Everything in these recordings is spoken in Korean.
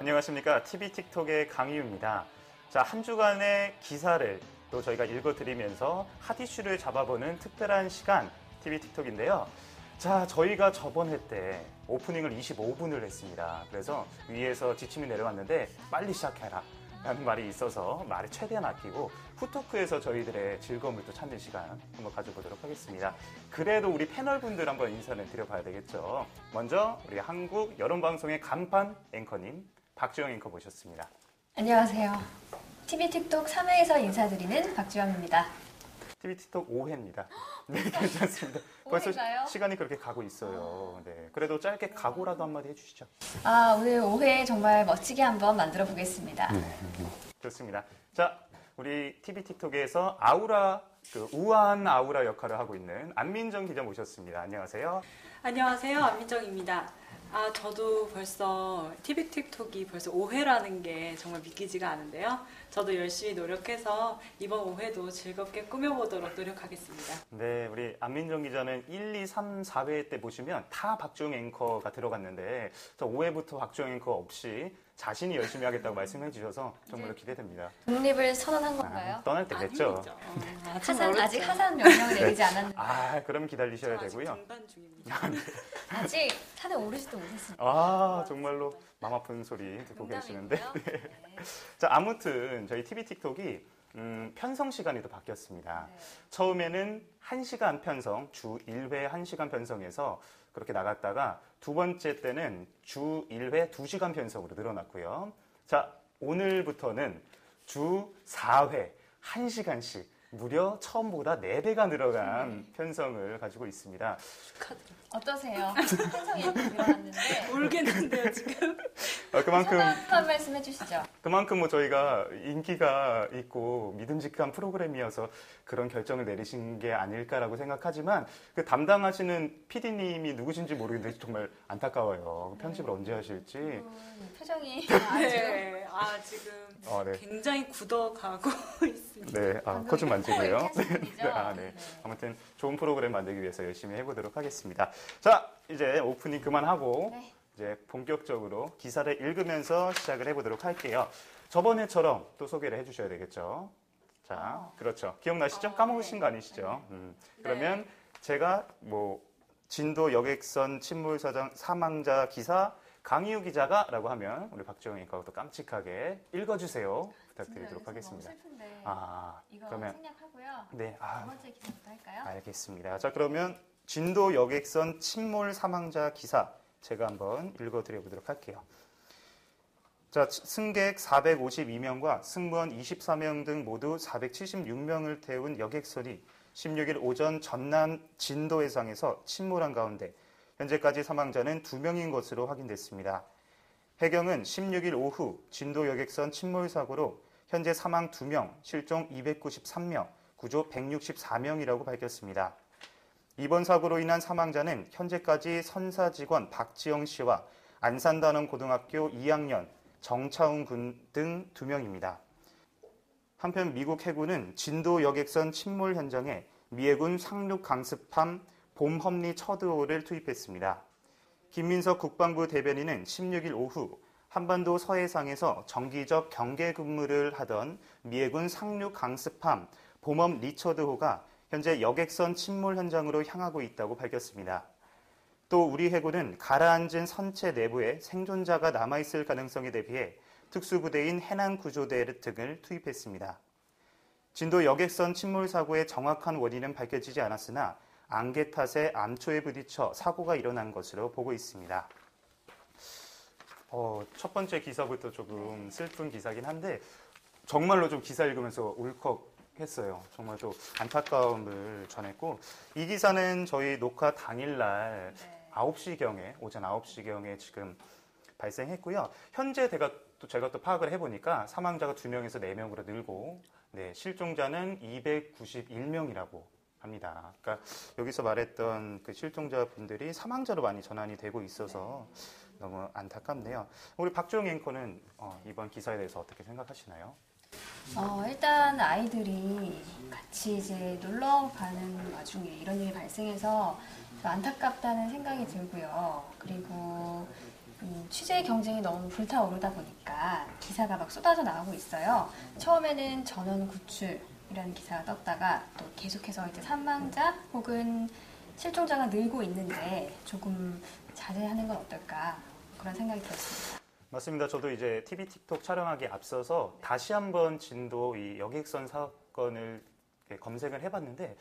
안녕하십니까. TV 틱톡의 강희우입니다. 자, 한 주간의 기사를 또 저희가 읽어드리면서 핫 이슈를 잡아보는 특별한 시간 TV 틱톡인데요. 자, 저희가 저번 회 때 오프닝을 25분을 했습니다. 그래서 위에서 지침이 내려왔는데 빨리 시작해라 라는 말이 있어서 말을 최대한 아끼고 후토크에서 저희들의 즐거움을 또 찾는 시간 한번 가져보도록 하겠습니다. 그래도 우리 패널분들 한번 인사를 드려봐야 되겠죠. 먼저 우리 한국 여론방송의 간판 앵커님 박주영 앵커 모셨습니다. 안녕하세요. TV 틱톡 3회에서 인사드리는 박주영입니다. TV 틱톡 5회입니다. 네, 괜찮습니다. 벌써 5회인가요? 시간이 그렇게 가고 있어요. 네, 그래도 짧게 각오라도 한마디 해주시죠. 오늘 5회 정말 멋지게 한번 만들어 보겠습니다. 좋습니다. 자, 우리 TV 틱톡에서 아우라, 우아한 아우라 역할을 하고 있는 안민정 기자 모셨습니다. 안녕하세요. 안녕하세요. 안민정입니다. 저도 벌써 TV 틱톡이 벌써 5회라는 게 정말 믿기지가 않은데요. 저도 열심히 노력해서 이번 5회도 즐겁게 꾸며보도록 노력하겠습니다. 네, 우리 안민정 기자는 1, 2, 3, 4회 때 보시면 다 박주영 앵커가 들어갔는데 저 5회부터 박주영 앵커 없이 자신이 열심히 하겠다고 말씀해 주셔서 정말로 기대됩니다. 독립을 선언한 건가요? 떠날 때 됐죠. 아직 하산 명령을 내리지 않았는데 그럼 기다리셔야 되고요. 중단 중입니다. 아직 산에 오르지도 못했습니다. 정말로 마음 아픈 소리 듣고 계시는데. 농담이고요. 네. 자, 아무튼 저희 TV 틱톡이 편성 시간이 또 바뀌었습니다. 네. 처음에는 1시간 편성, 주 1회 1시간 편성에서 그렇게 나갔다가 두 번째 때는 주 1회 2시간 편성으로 늘어났고요. 자, 오늘부터는 주 4회 1시간씩 무려 처음보다 4배가 늘어간 편성을 가지고 있습니다. 축하드립니다. 어떠세요? 편성이 이렇게 늘어났는데 울겠는데요, 지금? 그만큼 소감 한 말씀 해주시죠. 그만큼 저희가 인기가 있고 믿음직한 프로그램이어서 그런 결정을 내리신 게 아닐까라고 생각하지만 그 담당하시는 PD님이 누구신지 모르겠는데 정말 안타까워요. 편집을 언제 하실지. 표정이 네. 지금 네. 굉장히 굳어가고 있습니다. 네, 코 좀 만지고요. 네. 네. 아무튼 좋은 프로그램 만들기 위해서 열심히 해보도록 하겠습니다. 자, 이제 오프닝 그만하고 네. 이제 본격적으로 기사를 읽으면서 시작을 해보도록 할게요. 저번에처럼 또 소개를 해주셔야 되겠죠. 자, 그렇죠. 기억나시죠? 까먹으신 거 아니시죠? 그러면 제가 진도 여객선 침몰 사망자 기사 강희우 기자가 라고 하면 우리 박주영 앵커가 또 깜찍하게 읽어주세요. 부탁드리도록 하겠습니다. 너무 슬픈데 이거 그러면 생략하고요. 네, 두 번째 기사부터 할까요? 알겠습니다. 자, 그러면 진도 여객선 침몰 사망자 기사 제가 한번 읽어드려 보도록 할게요. 자, 승객 452명과 승무원 24명 등 모두 476명을 태운 여객선이 16일 오전 전남 진도 해상에서 침몰한 가운데 현재까지 사망자는 2명인 것으로 확인됐습니다. 해경은 16일 오후 진도 여객선 침몰 사고로 현재 사망 2명, 실종 293명, 구조 164명이라고 밝혔습니다. 이번 사고로 인한 사망자는 현재까지 선사 직원 박지영 씨와 안산단원고등학교 2학년 정차웅 군 등 2명입니다. 한편 미국 해군은 진도 여객선 침몰 현장에 미 해군 상륙 강습함 봄험리 처드호를 투입했습니다. 김민석 국방부 대변인은 16일 오후 한반도 서해상에서 정기적 경계 근무를 하던 미 해군 상륙 강습함 봄험 리처드호가 현재 여객선 침몰 현장으로 향하고 있다고 밝혔습니다. 또 우리 해군은 가라앉은 선체 내부에 생존자가 남아있을 가능성에 대비해 특수부대인 해난구조대 등을 투입했습니다. 진도 여객선 침몰 사고의 정확한 원인은 밝혀지지 않았으나 안개 탓에 암초에 부딪혀 사고가 일어난 것으로 보고 있습니다. 첫 번째 기사부터 조금 슬픈 기사긴 한데 정말로 좀 기사 읽으면서 울컥했어요. 정말 좀 안타까움을 전했고 이 기사는 저희 녹화 당일날 9시경에 오전 9시경에 지금 발생했고요. 현재 제가 또 파악을 해보니까 사망자가 2명에서 4명으로 늘고 실종자는 291명이라고 합니다. 그러니까 여기서 말했던 그 실종자분들이 사망자로 많이 전환이 되고 있어서 너무 안타깝네요. 우리 박주영 앵커는 이번 기사에 대해서 어떻게 생각하시나요? 일단 아이들이 같이 이제 놀러 가는 와중에 이런 일이 발생해서 안타깝다는 생각이 들고요. 그리고 취재 경쟁이 너무 불타오르다 보니까 기사가 막 쏟아져 나오고 있어요. 처음에는 전원 구출이라는 기사가 떴다가 또 계속해서 이제 사망자 혹은 실종자가 늘고 있는데 조금 자제하는 건 어떨까 그런 생각이 들었습니다. 맞습니다. 저도 이제 TV 틱톡 촬영하기 앞서서 다시 한번 진도 이 여객선 사건을 검색을 해봤는데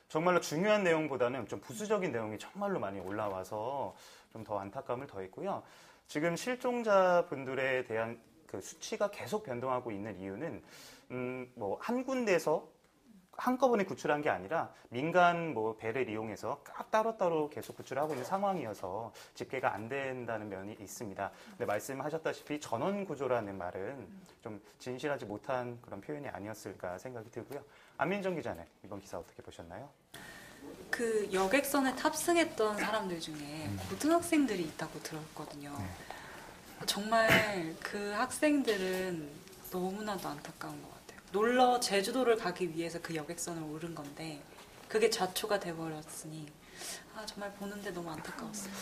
정말로 중요한 내용보다는 좀 부수적인 내용이 정말로 많이 올라와서 좀 더 안타까움을 더했고요. 지금 실종자분들에 대한 그 수치가 계속 변동하고 있는 이유는 뭐 한 군데서 한꺼번에 구출한 게 아니라 민간 뭐 배를 이용해서 각 따로따로 계속 구출하고 있는 상황이어서 집계가 안 된다는 면이 있습니다. 근데 말씀하셨다시피 전원 구조라는 말은 좀 진실하지 못한 그런 표현이 아니었을까 생각이 들고요. 안민정 기자는 이번 기사 어떻게 보셨나요? 그 여객선에 탑승했던 사람들 중에 고등학생들이 있다고 들었거든요. 정말 그 학생들은 너무나도 안타까운 것 같아요. 제주도를 가기 위해서 그 여객선을 오른 건데 그게 좌초가 돼버렸으니 정말 보는데 너무 안타까웠어요.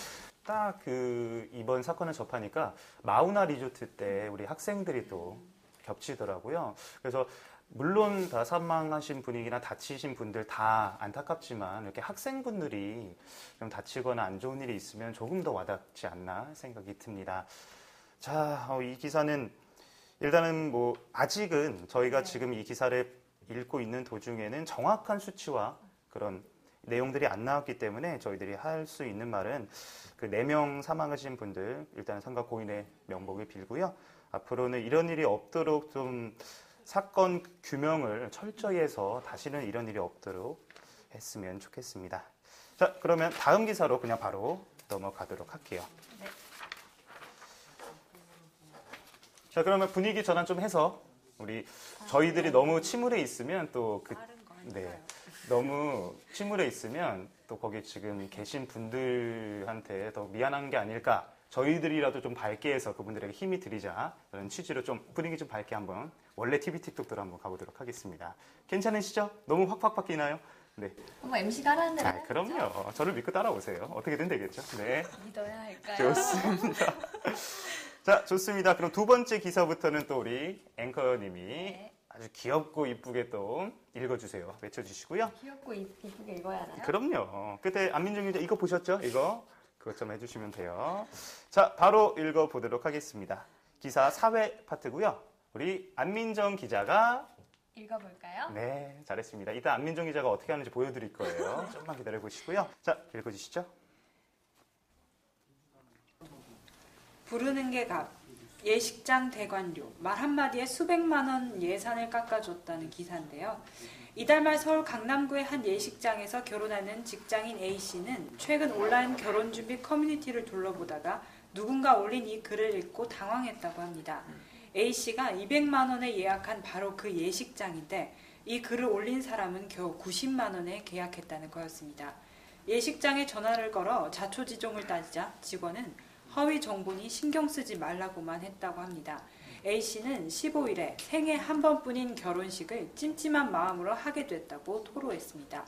딱 그 이번 사건을 접하니까 마우나 리조트 때 우리 학생들이 또 겹치더라고요. 그래서 물론 다 사망하신 분이나 다치신 분들 다 안타깝지만 이렇게 학생분들이 좀 다치거나 안 좋은 일이 있으면 조금 더 와닿지 않나 생각이 듭니다. 자, 이 기사는 일단은 뭐 아직은 저희가 지금 이 기사를 읽고 있는 도중에는 정확한 수치와 그런 내용들이 안 나왔기 때문에 저희들이 할 수 있는 말은 그 4명 사망하신 분들 일단 삼가 고인의 명복을 빌고요. 앞으로는 이런 일이 없도록 좀 사건 규명을 철저히 해서 다시는 이런 일이 없도록 했으면 좋겠습니다. 자, 그러면 다음 기사로 그냥 바로 넘어가도록 할게요. 네. 자, 그러면 분위기 전환 좀 해서 저희들이 너무 침울해 있으면 너무 침울해 있으면 또 거기 지금 계신 분들한테 더 미안한 게 아닐까. 저희들이라도 좀 밝게 해서 그분들에게 힘이 드리자. 그런 취지로 좀 분위기 좀 밝게 한번 원래 TV 틱톡대로 한번 가보도록 하겠습니다. 괜찮으시죠? 너무 확확 바뀌나요? 네. 한번 MC가 하라는 대로 그럼요. 저를 믿고 따라오세요. 어떻게든 되겠죠? 네. 믿어야 할까요? 좋습니다. 자, 좋습니다. 그럼 두 번째 기사부터는 또 우리 앵커님이 아주 귀엽고 이쁘게 또 읽어주세요. 외쳐주시고요. 귀엽고 이쁘게 읽어야 하나요? 그럼요. 그때 안민정 기자 이거 보셨죠? 이거 그것 좀 해주시면 돼요. 자, 바로 읽어보도록 하겠습니다. 기사 4회 파트고요. 우리 안민정 기자가 읽어볼까요? 네, 잘했습니다. 이따 안민정 기자가 어떻게 하는지 보여드릴 거예요. 조금만 기다려보시고요. 자, 읽어주시죠. 부르는 게 값, 예식장 대관료, 말 한마디에 수백만 원 예산을 깎아줬다는 기사인데요. 이달 말 서울 강남구의 한 예식장에서 결혼하는 직장인 A씨는 최근 온라인 결혼준비 커뮤니티를 둘러보다가 누군가 올린 이 글을 읽고 당황했다고 합니다. A씨가 200만 원에 예약한 바로 그 예식장인데 이 글을 올린 사람은 겨우 90만 원에 계약했다는 거였습니다. 예식장에 전화를 걸어 자초지종을 따지자 직원은 허위 정보니 신경 쓰지 말라고만 했다고 합니다. A씨는 15일에 생애 한 번뿐인 결혼식을 찜찜한 마음으로 하게 됐다고 토로했습니다.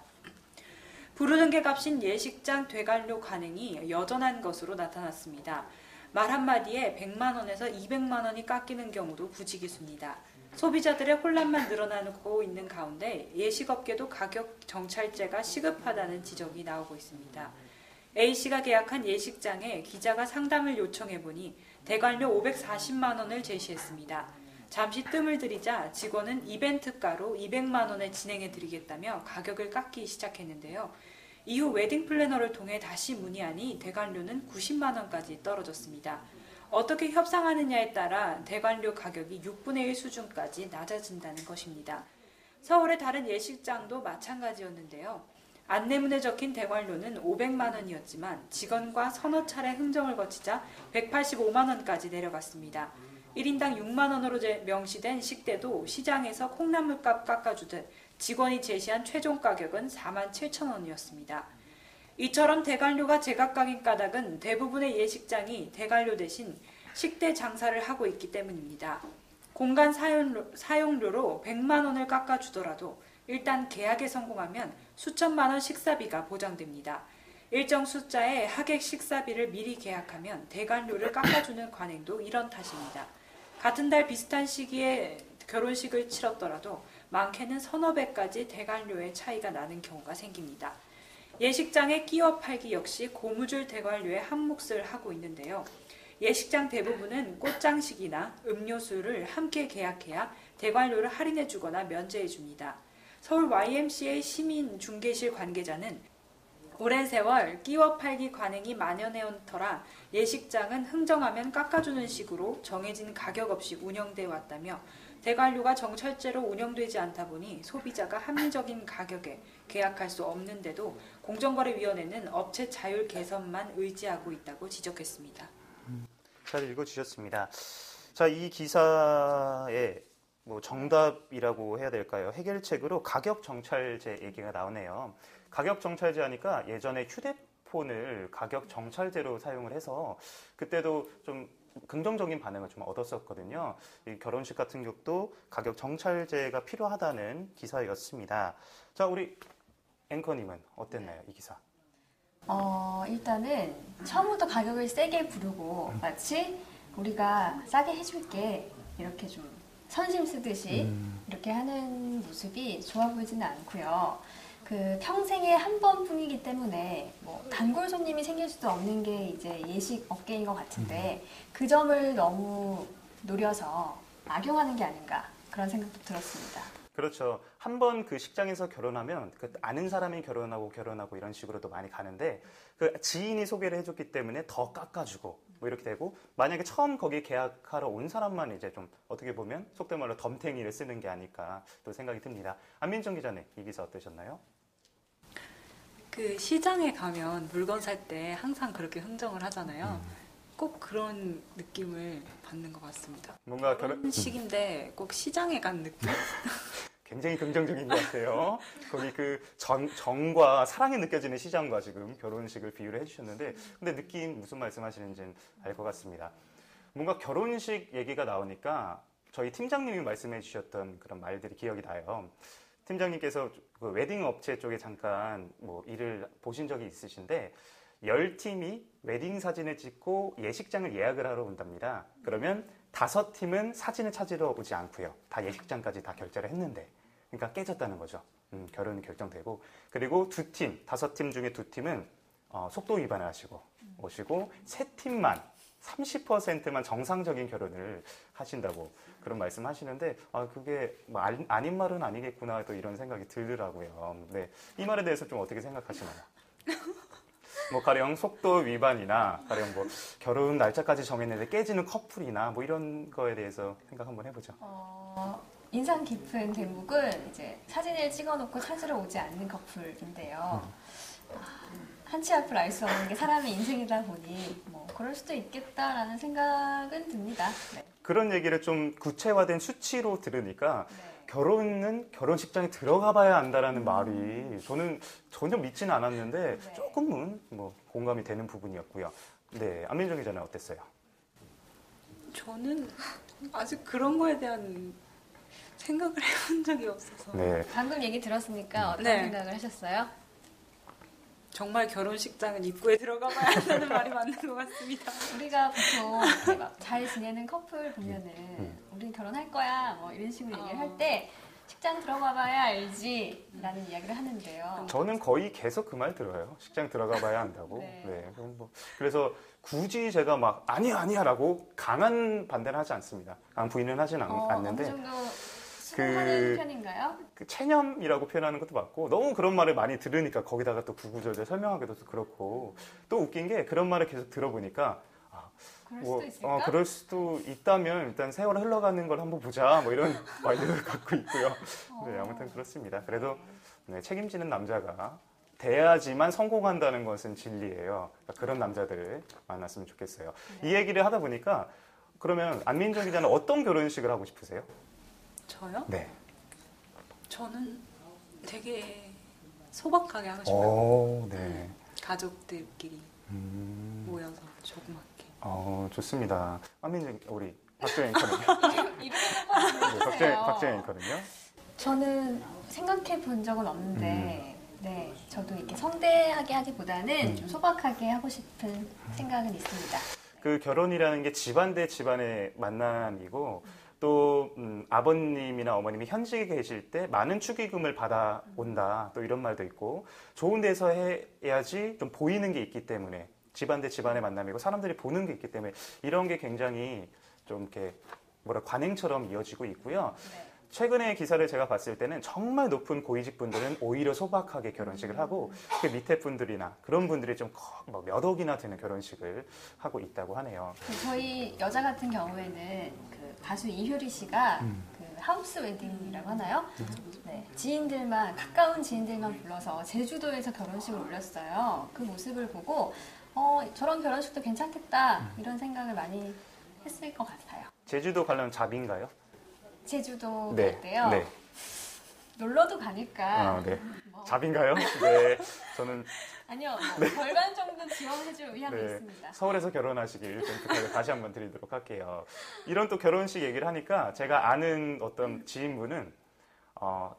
부르는 게 값인 예식장 되관료 관행이 여전한 것으로 나타났습니다. 말 한마디에 100만 원에서 200만 원이 깎이는 경우도 부지기수입니다. 소비자들의 혼란만 늘어나고 있는 가운데 예식업계도 가격 정찰제가 시급하다는 지적이 나오고 있습니다. A씨가 계약한 예식장에 기자가 상담을 요청해보니 대관료 540만 원을 제시했습니다. 잠시 뜸을 들이자 직원은 이벤트가로 200만 원에 진행해드리겠다며 가격을 깎기 시작했는데요. 이후 웨딩 플래너를 통해 다시 문의하니 대관료는 90만 원까지 떨어졌습니다. 어떻게 협상하느냐에 따라 대관료 가격이 6분의 1 수준까지 낮아진다는 것입니다. 서울의 다른 예식장도 마찬가지였는데요. 안내문에 적힌 대관료는 500만 원이었지만 직원과 서너 차례 흥정을 거치자 185만 원까지 내려갔습니다. 1인당 6만 원으로 명시된 식대도 시장에서 콩나물값 깎아주듯 직원이 제시한 최종 가격은 4만 7천 원이었습니다. 이처럼 대관료가 제각각인 까닭은 대부분의 예식장이 대관료 대신 식대 장사를 하고 있기 때문입니다. 공간 사용료로 100만 원을 깎아주더라도 일단 계약에 성공하면 수천만 원 식사비가 보장됩니다. 일정 숫자의 하객 식사비를 미리 계약하면 대관료를 깎아주는 관행도 이런 탓입니다. 같은 달 비슷한 시기에 결혼식을 치렀더라도 많게는 서너 배까지 대관료의 차이가 나는 경우가 생깁니다. 예식장의 끼워 팔기 역시 고무줄 대관료에 한몫을 하고 있는데요. 예식장 대부분은 꽃장식이나 음료수를 함께 계약해야 대관료를 할인해주거나 면제해줍니다. 서울 YMCA 시민 중개실 관계자는 오랜 세월 끼워 팔기 관행이 만연해온 터라 예식장은 흥정하면 깎아주는 식으로 정해진 가격 없이 운영돼 왔다며 대관료가 정찰제로 운영되지 않다 보니 소비자가 합리적인 가격에 계약할 수 없는데도 공정거래위원회는 업체 자율 개선만 의지하고 있다고 지적했습니다. 잘 읽어주셨습니다. 자, 이 기사에 뭐 정답이라고 해야 될까요? 해결책으로 가격 정찰제 얘기가 나오네요. 가격 정찰제 하니까 예전에 휴대폰을 가격 정찰제로 사용을 해서 그때도 좀 긍정적인 반응을 좀 얻었었거든요. 이 결혼식 같은 경우도 가격 정찰제가 필요하다는 기사였습니다. 자, 우리 앵커님은 어땠나요, 이 기사? 일단은 처음부터 가격을 세게 부르고 마치 우리가 싸게 해줄게 이렇게 좀 선심 쓰듯이 이렇게 하는 모습이 좋아 보이지는 않고요. 그 평생에 한 번뿐이기 때문에 뭐 단골 손님이 생길 수도 없는 게 이제 예식 업계인 것 같은데 그 점을 너무 노려서 악용하는 게 아닌가 그런 생각도 들었습니다. 그렇죠. 한 번 그 식장에서 결혼하면 그 아는 사람이 결혼하고 이런 식으로도 많이 가는데 그 지인이 소개를 해줬기 때문에 더 깎아주고 뭐 이렇게 되고 만약에 처음 거기 계약하러 온 사람만 이제 좀 어떻게 보면 속된 말로 덤탱이를 쓰는 게 아닐까 또 생각이 듭니다. 안민정 기자님 이 기사 어떠셨나요? 그 시장에 가면 물건 살 때 항상 그렇게 흥정을 하잖아요. 꼭 그런 느낌을 받는 것 같습니다. 뭔가 결혼식인데 꼭 시장에 간 느낌? 굉장히 긍정적인 것 같아요. 거기 그 정과 사랑이 느껴지는 시장과 지금 결혼식을 비유를 해주셨는데, 근데 느낌 무슨 말씀하시는지는 알 것 같습니다. 뭔가 결혼식 얘기가 나오니까 저희 팀장님이 말씀해 주셨던 그런 말들이 기억이 나요. 팀장님께서 그 웨딩 업체 쪽에 잠깐 뭐 일을 보신 적이 있으신데 10팀이 웨딩 사진을 찍고 예식장을 예약을 하러 온답니다. 그러면 5팀은 사진을 찾으러 오지 않고요. 다 예식장까지 다 결제를 했는데 그러니까 깨졌다는 거죠. 결혼이 결정되고 그리고 5팀 중에 2팀은 속도 위반을 하시고 오시고 3팀만 30%만 정상적인 결혼을 하신다고 그런 말씀하시는데 그게 뭐 아닌 말은 아니겠구나 또 이런 생각이 들더라고요. 네, 이 말에 대해서 좀 어떻게 생각하시나요? 뭐 가령 속도 위반이나 가령 뭐 결혼 날짜까지 정했는데 깨지는 커플이나 뭐 이런 거에 대해서 생각 한번 해보죠. 인상 깊은 대목은 이제 사진을 찍어놓고 찾으러 오지 않는 커플인데요. 한 치 앞을 알 수 없는 게 사람의 인생이다 보니 뭐 그럴 수도 있겠다라는 생각은 듭니다. 네. 그런 얘기를 좀 구체화된 수치로 들으니까 네. 결혼은 결혼식장에 들어가 봐야 안다라는 말이 저는 전혀 믿지는 않았는데 네. 조금은 뭐 공감이 되는 부분이었고요. 네, 안민정 기자는 어땠어요? 저는 아직 그런 거에 대한 생각을 해본 적이 없어서 네, 방금 얘기 들었으니까 어떤 네. 생각을 하셨어요? 정말 결혼식장은 입구에 들어가 봐야 한다는 말이 맞는 것 같습니다. 우리가 보통 이렇게 막 잘 지내는 커플 보면은 우리 결혼할 거야 뭐 이런 식으로 얘기를 할 때 식장 들어가 봐야 알지 라는 이야기를 하는데요. 저는 거의 계속 그 말 들어요. 식장 들어가 봐야 한다고. 네. 네, 그럼 뭐 그래서 굳이 제가 막 아니야라고 강한 반대는 하지 않습니다. 강한 부인은 하진 않는데 어느 정도 수긍하는 편인가요? 그 체념이라고 표현하는 것도 맞고 너무 그런 말을 많이 들으니까 거기다가 또 구구절절 설명하기도 그렇고 또 웃긴 게 그런 말을 계속 들어보니까 그럴 수도 있을까? 그럴 수도 있다면 일단 세월이 흘러가는 걸 한번 보자 뭐 이런 마인드를 갖고 있고요. 네, 아무튼 그렇습니다. 그래도 네, 책임지는 남자가 돼야지만 성공한다는 것은 진리예요. 그러니까 그런 남자들 만났으면 좋겠어요. 네. 이 얘기를 하다 보니까 그러면 안민정 기자는 어떤 결혼식을 하고 싶으세요? 저요? 네. 저는 되게 소박하게 하고 싶어요. 네. 가족들끼리 모여서 조그맣게. 좋습니다. 안민정 우리 박정희 앵커는요? 이름을 네, 박정희 앵커는요? 저는 생각해 본 적은 없는데 네, 저도 이렇게 성대하게 하기보다는 좀 소박하게 하고 싶은 생각은 있습니다. 그 결혼이라는 게 집안 대 집안의 만남이고 또 아버님이나 어머님이 현직에 계실 때 많은 축의금을 받아온다 또 이런 말도 있고 좋은 데서 해야지 좀 보이는 게 있기 때문에 집안 대 집안의 만남이고 사람들이 보는 게 있기 때문에 이런 게 굉장히 좀 이렇게 뭐라 관행처럼 이어지고 있고요. 네. 최근에 기사를 제가 봤을 때는 정말 높은 고위직 분들은 오히려 소박하게 결혼식을 하고 그 밑에 분들이나 그런 분들이 좀 몇 억이나 되는 결혼식을 하고 있다고 하네요. 저희 여자 같은 경우에는 그 가수 이효리 씨가 그 하우스 웨딩이라고 하나요? 네, 지인들만 가까운 지인들만 불러서 제주도에서 결혼식을 올렸어요. 그 모습을 보고 저런 결혼식도 괜찮겠다 이런 생각을 많이 했을 것 같아요. 제주도 가려면 잡인가요? 제주도 네. 갈 때요. 네. 놀러도 가니까. 네. 뭐, 잡인가요? 네. 저는 아니요, 절반 정도 지원해줄 의향이 있습니다. 서울에서 결혼하시길 좀 부탁을 다시 한번 드리도록 할게요. 이런 또 결혼식 얘기를 하니까 제가 아는 어떤 지인분은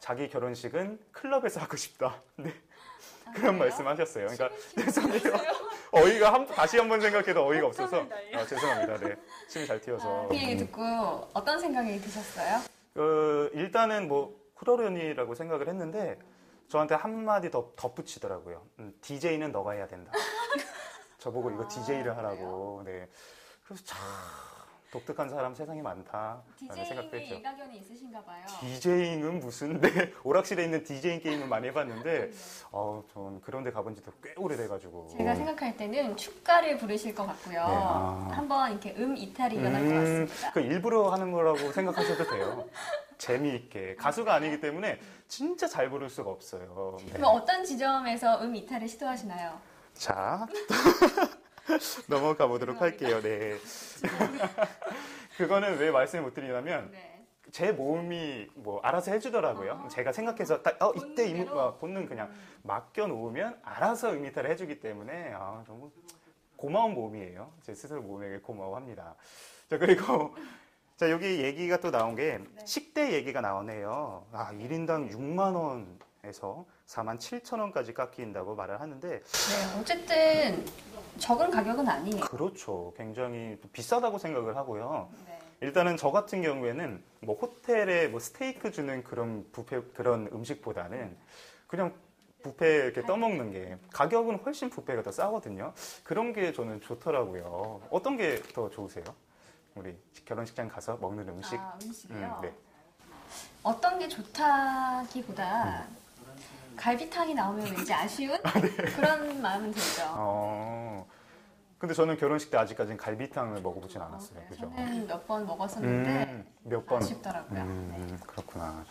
자기 결혼식은 클럽에서 하고 싶다. 네. 그런 그래요? 말씀하셨어요. 그러니까 침이 죄송해요. 어이가 다시 한번 생각해도 어이가 없어서 속상하다요. 죄송합니다. 네. 침이 잘 튀어서. 그 얘기 듣고 어떤 생각이 드셨어요? 일단은 뭐 그러려니라고 생각을 했는데 저한테 한마디 더 덧붙이더라고요. DJ는 너가 해야 된다. 저보고 이거 DJ를 하라고. 네. 그래서 참 독특한 사람 세상에 많다. 생각도 DJ에 했죠. 일가견이 있으신가 봐요. DJ잉은 무슨, 네. 오락실에 있는 DJing 게임은 많이 해봤는데, 전 그런 데 가본 지도 꽤 오래돼가지고. 제가 생각할 때는 축가를 부르실 것 같고요. 네, 한번 이렇게 이탈이 일어날 것 같습니다. 그 일부러 하는 거라고 생각하셔도 돼요. 재미있게. 가수가 아니기 때문에 진짜 잘 부를 수가 없어요. 네. 그럼 어떤 지점에서 이탈을 시도하시나요? 자, 넘어가 보도록 할게요. 네. 그거는 왜 말씀을 못 드리냐면, 네. 제 몸이 뭐 알아서 해주더라고요. 제가 생각해서 딱 이때 본능 그냥 맡겨놓으면 알아서 이탈을 해주기 때문에 너무 고마운 몸이에요. 제 스스로 몸에게 고마워합니다. 자, 그리고 자, 여기 얘기가 또 나온 게 식대 얘기가 나오네요. 1인당 6만 원에서 4만 7천 원까지 깎인다고 말을 하는데 네, 어쨌든 적은 가격은 아니에요. 그렇죠. 굉장히 비싸다고 생각을 하고요. 네. 일단은 저 같은 경우에는 뭐 호텔에 뭐 스테이크 주는 그런 그런 음식보다는 그냥 뷔페 이렇게 떠먹는 게 가격은 훨씬 뷔페가 더 싸거든요. 그런 게 저는 좋더라고요. 어떤 게 더 좋으세요? 우리 결혼식장 가서 먹는 음식? 음식이요? 네. 어떤 게 좋다기보다 갈비탕이 나오면 왠지 아쉬운 그런 마음은 들죠. 근데 저는 결혼식 때 아직까지는 갈비탕을 먹어보진 않았어요. 네, 그죠? 저는 몇 번 먹었었는데 몇 번? 아쉽더라고요. 네. 그렇구나.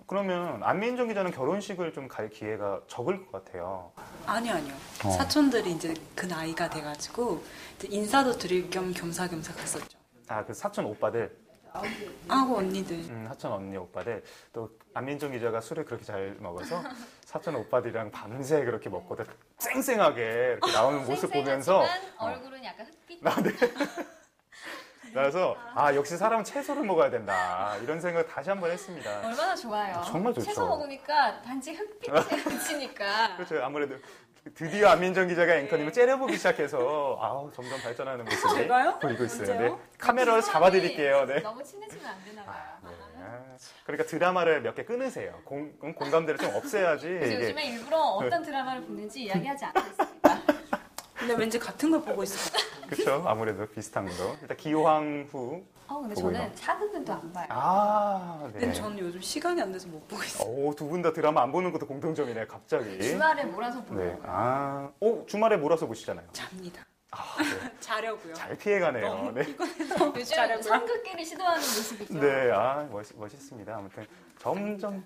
그러면 안민정 기자는 결혼식을 좀 갈 기회가 적을 것 같아요. 아니요. 사촌들이 이제 그 나이가 돼가지고 이제 인사도 드릴 겸 겸사겸사 갔었죠. 그 사촌 오빠들, 하고 언니들. 사촌 언니 오빠들. 또 안민정 기자가 술을 그렇게 잘 먹어서 사촌 오빠들이랑 밤새 그렇게 먹고도 쌩쌩하게 이렇게 나오는 모습 보면서 얼굴은 약간 흑빛. 그래서 역시 사람은 채소를 먹어야 된다 이런 생각 다시 한번 했습니다. 얼마나 좋아요. 정말 좋죠. 채소 먹으니까 단지 흑빛에 그치니까. 그렇죠. 아무래도 드디어 안민정 기자가 앵커님을 째려보기 시작해서 점점 발전하는 모습을 제가요? 보이고 있어요. 언제요? 네. 카메라로 잡아드릴게요. 네. 너무 친해지면 안 되나 봐요. 네. 그러니까 드라마를 몇 개 끊으세요. 공감대를 좀 없애야지. 그래서 이게. 요즘에 일부러 어떤 드라마를 보는지 이야기하지 않고 있습니다. 근데 왠지 같은 걸 보고 있을 것 같아요. 그렇죠. 아무래도 비슷한 거. 일단 기호황 후. 근데 보고요. 저는 사극은 또 안 봐요. 네. 근데 저는 요즘 시간이 안 돼서 못 보고 있어요. 두 분 다 드라마 안 보는 것도 공통점이네. 갑자기. 주말에 몰아서 네. 보려고요. 주말에 몰아서 보시잖아요. 잡니다. 네. 자려고요. 잘 피해가네요. 너무 네. 피곤해서 요즘 자려고요. 상극기를 시도하는 모습이죠. 네, 멋있습니다. 아무튼 점점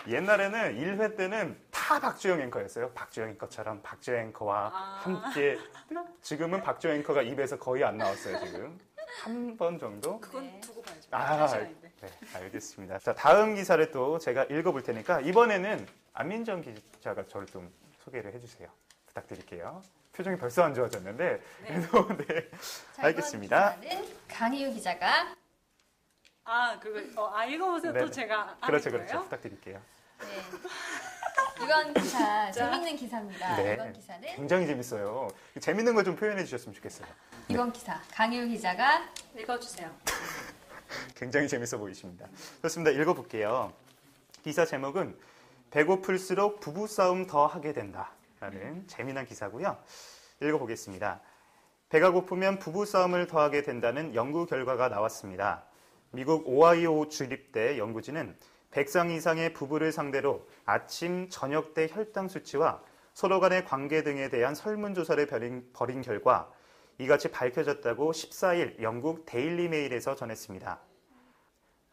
옛날에는 1회 때는 다 박주영 앵커였어요. 박주영 앵커처럼 박주영 앵커와 함께 지금은 박주영 앵커가 입에서 거의 안 나왔어요. 지금 한 번 정도. 그건 네. 두고 봐야죠. 네, 알겠습니다. 자, 다음 기사를 또 제가 읽어볼 테니까 이번에는 안민정 기자가 저를 좀 소개를 해주세요. 부탁드릴게요. 표정이 벌써 안 좋아졌는데 그래도 네, 알겠습니다. 이번 기사는 강희우 기자가 그거 읽어보세요. 네. 또 제가 그렇죠, 하는 거예요? 부탁드릴게요. 네. 이번 기사 재밌는 기사입니다. 네. 이번 기사는 굉장히 재밌어요. 재밌는 걸 좀 표현해 주셨으면 좋겠어요. 이번 기사 강유 기자가 읽어주세요. 굉장히 재밌어 보이십니다. 좋습니다. 읽어볼게요. 기사 제목은 배고플수록 부부싸움 더 하게 된다라는 재미난 기사고요. 읽어보겠습니다. 배가 고프면 부부싸움을 더 하게 된다는 연구 결과가 나왔습니다. 미국 오하이오 주립대 연구진은 100상 이상의 부부를 상대로 아침, 저녁 때 혈당 수치와 서로 간의 관계 등에 대한 설문조사를 벌인 결과 이같이 밝혀졌다고 14일 영국 데일리 메일에서 전했습니다.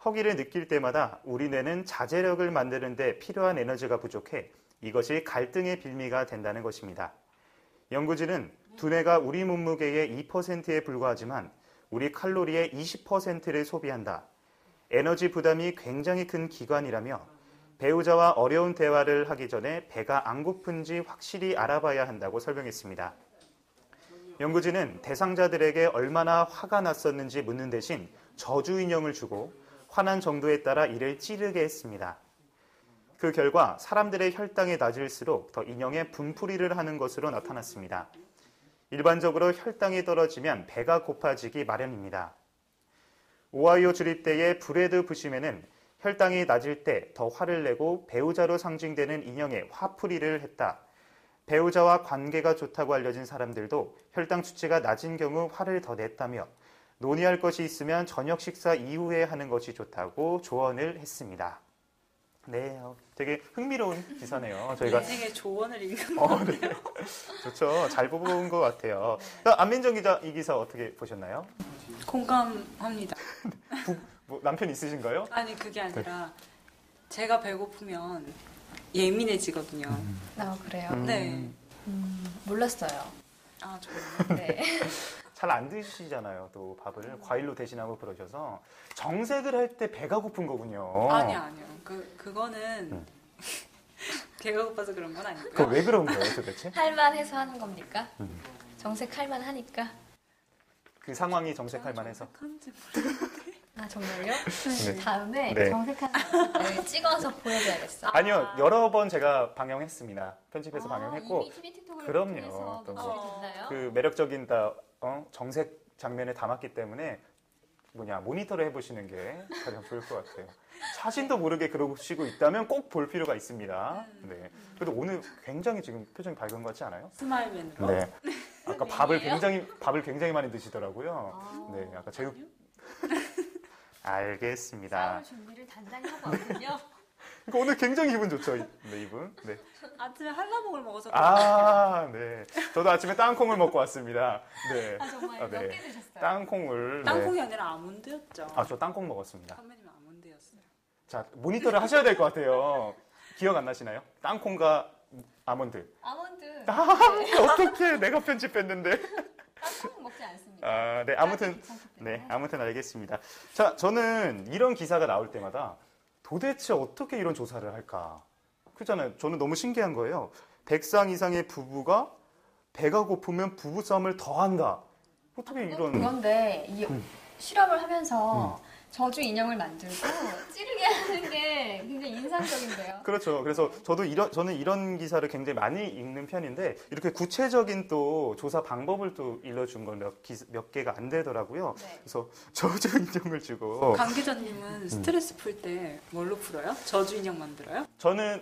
허기를 느낄 때마다 우리 뇌는 자제력을 만드는 데 필요한 에너지가 부족해 이것이 갈등의 빌미가 된다는 것입니다. 연구진은 두뇌가 우리 몸무게의 2%에 불과하지만 우리 칼로리의 20%를 소비한다. 에너지 부담이 굉장히 큰 기관이라며 배우자와 어려운 대화를 하기 전에 배가 안 고픈지 확실히 알아봐야 한다고 설명했습니다. 연구진은 대상자들에게 얼마나 화가 났었는지 묻는 대신 저주 인형을 주고 화난 정도에 따라 이를 찌르게 했습니다. 그 결과 사람들의 혈당이 낮을수록 더 인형에 분풀이를 하는 것으로 나타났습니다. 일반적으로 혈당이 떨어지면 배가 고파지기 마련입니다. 오하이오 주립대의 브래드 부시맨은 혈당이 낮을 때 더 화를 내고 배우자로 상징되는 인형에 화풀이를 했다. 배우자와 관계가 좋다고 알려진 사람들도 혈당 수치가 낮은 경우 화를 더 냈다며 논의할 것이 있으면 저녁 식사 이후에 하는 것이 좋다고 조언을 했습니다. 네, 되게 흥미로운 기사네요. 저희가 인생의 조언을 읽는 네. 좋죠. 잘 뽑은 것 같아요. 안민정 기자 이 기사 어떻게 보셨나요? 공감합니다. 뭐 남편 있으신가요? 아니 그게 아니라 제가 배고프면 예민해지거든요. 그래요. 네. 몰랐어요. 아 정말. 네. 잘 안 드시잖아요. 또 밥을 과일로 대신하고 그러셔서 정색을 할 때 배가 고픈 거군요. 아니요. 그거는 배가 고파서 그런 건 아니고요. 그거 왜 그런 거예요, 도대체? 할만해서 하는 겁니까? 정색할만 하니까. 그 상황이 정색할 만해서. 정색한지 모르겠는데. 아 정말요? 네. 다음에 네. 정색하는 걸 찍어서 보여줘야겠어. 아니요, 여러 번 제가 방영했습니다. 편집해서 방영했고. 이미 TV 틱톡을 그럼요. 통해서 또 녹음이 됐나요? 그 매력적인 정색 장면에 담았기 때문에 모니터를 해보시는 게 가장 좋을 것 같아요. 자신도 모르게 그러시고 있다면 꼭 볼 필요가 있습니다. 네. 그래도 오늘 굉장히 지금 표정이 밝은 것 같지 않아요? 스마일맨으로. 네. 아까 밥을 굉장히 많이 드시더라고요. 네. 아까 제육. 알겠습니다. 싸울 준비를 단단히 하고 왔군요. 그러니까 오늘 굉장히 기분 좋죠, 네, 이분. 네. 아침에 한라봉을 먹어서. 네. 저도 아침에 땅콩을 먹고 왔습니다. 네. 정말 네. 몇 개 드셨어요? 땅콩을. 땅콩이 아니라 아몬드였죠. 저 땅콩 먹었습니다. 선배님 아몬드였어요. 자, 모니터를 하셔야 될 것 같아요. 기억 안 나시나요? 땅콩과 아몬드. 아몬드. 네. 어떻게 내가 편집했는데. 땅콩 먹지 않습니다. 네, 아무튼 알겠습니다. 자, 저는 이런 기사가 나올 때마다 도대체 어떻게 이런 조사를 할까? 그렇잖아요. 저는 너무 신기한 거예요. 100상 이상의 부부가 배가 고프면 부부싸움을 더 한다. 어떻게 이런. 그런데 이 실험을 하면서 저주 인형을 만들고 찌르게 하는 게 굉장히 인상적인데요. 그렇죠. 그래서 저는 이런 기사를 굉장히 많이 읽는 편인데 이렇게 구체적인 또 조사 방법을 또 일러준 건 몇 개가 안 되더라고요. 네. 그래서 저주 인형을 주고 강 기자님은 스트레스 풀 때 뭘로 풀어요? 저주 인형 만들어요? 저는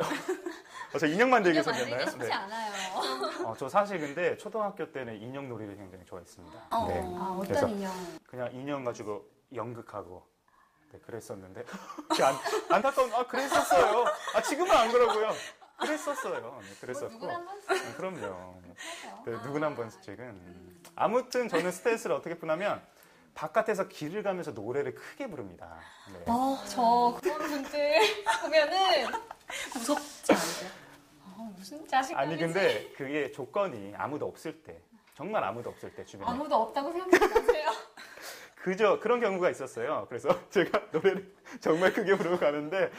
저 인형 만들기 인형 만들기 생겼나요? 쉽지 않아요. 저 사실 근데 초등학교 때는 인형 놀이를 굉장히 좋아했습니다. 네. 어떤 그래서 인형? 그냥 인형 가지고 연극하고 그랬었는데 안타까운 그랬었어요. 지금은 안 그러고요. 그랬었어요. 네, 그랬었고. 누구나 한 번씩 그럼요. 하죠. 네, 누구나 한 번씩은. 아무튼 저는 스트레스를 어떻게 푸냐면 바깥에서 길을 가면서 노래를 크게 부릅니다. 네. 저 그런 분들 보면은 무섭지 않으세요? 무슨 자식감이지? 아니 근데 그게 조건이 아무도 없을 때, 정말 아무도 없을 때 주변에. 아무도 없다고 생각하지 마세요. 그저 그런 경우가 있었어요. 그래서 제가 노래를 정말 크게 부르고 가는데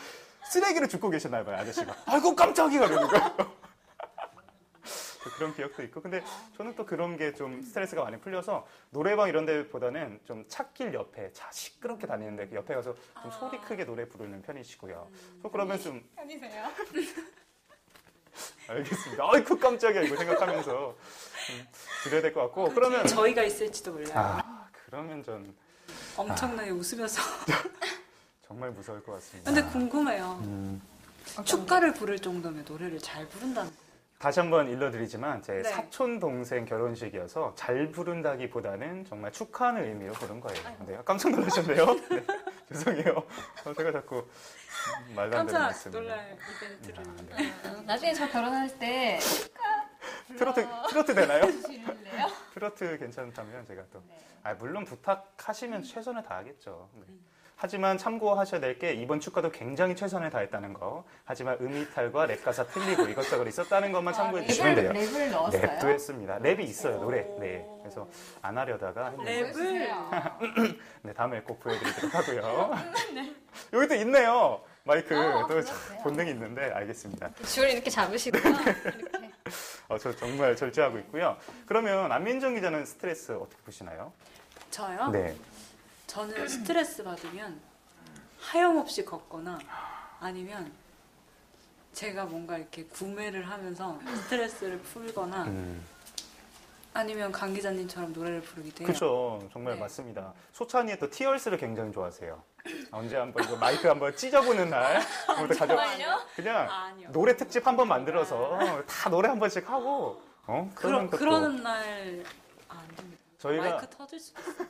쓰레기를 줍고 계셨나 봐요, 아저씨가. 아이고 깜짝이야 그러는 거예요. 그런 기억도 있고. 근데 저는 또 그런 게 좀 스트레스가 많이 풀려서 노래방 이런 데보다는 좀 찻길 옆에 시끄럽게 다니는데 그 옆에 가서 좀 소리 크게 노래 부르는 편이시고요. 그러면 좀 편이세요? 알겠습니다. 아이쿠 깜짝이야 이거 생각하면서 드려야 될 것 같고 그러면 저희가 있을지도 몰라요. 그러면 전 엄청나게 웃으면서. 정말 무서울 것 같습니다. 근데 궁금해요. 축가를 부를 정도면 노래를 잘 부른다는 거. 다시 한번 일러드리지만 제 네. 사촌 동생 결혼식이어서 잘 부른다기보다는 정말 축하하는 의미로 부른 거예요. 네, 깜짝 놀라셨네요. 네, 죄송해요. 제가 자꾸 말도 안 되는 깜짝 말씀을. 놀랄 이벤트를. 네. 나중에 저 결혼할 때 트로트 되나요? 주실래요? 트로트 괜찮다면 제가 또 네. 물론 부탁하시면 최선을 다하겠죠. 네. 하지만 참고하셔야 될 게 이번 축가도 굉장히 최선을 다했다는 거. 하지만 음이탈과 랩 가사 틀리고 이것저것 있었다는 것만 참고해 주시면 돼요. 랩을 넣었어요? 랩도 했습니다. 랩이 있어요, 노래. 네. 그래서 안 하려다가 했는데. 랩을 네, 다음에 꼭 보여드리도록 하고요. 여기 또 있네요. 마이크. 또 그러세요. 본능이 있는데, 알겠습니다. 줄을 이렇게 잡으시고요. 이렇게. 저 정말 절제하고 있고요. 그러면 안민정 기자는 스트레스 어떻게 푸시나요? 저요? 네. 저는 스트레스 받으면 하염없이 걷거나 아니면 제가 뭔가 이렇게 구매를 하면서 스트레스를 풀거나 아니면 강 기자님처럼 노래를 부르기도 해요. 그렇죠. 정말 네. 맞습니다. 소찬이의 또 티얼스를 굉장히 좋아하세요. 언제 한번 이거 마이크 한번 찢어보는 날 정말요? 그냥 아니요. 노래 특집 한번 만들어서 다 노래 한 번씩 하고 그러면 또 그러는 날 안 됩니다. 저희가 마이크 터질 수도 있어요.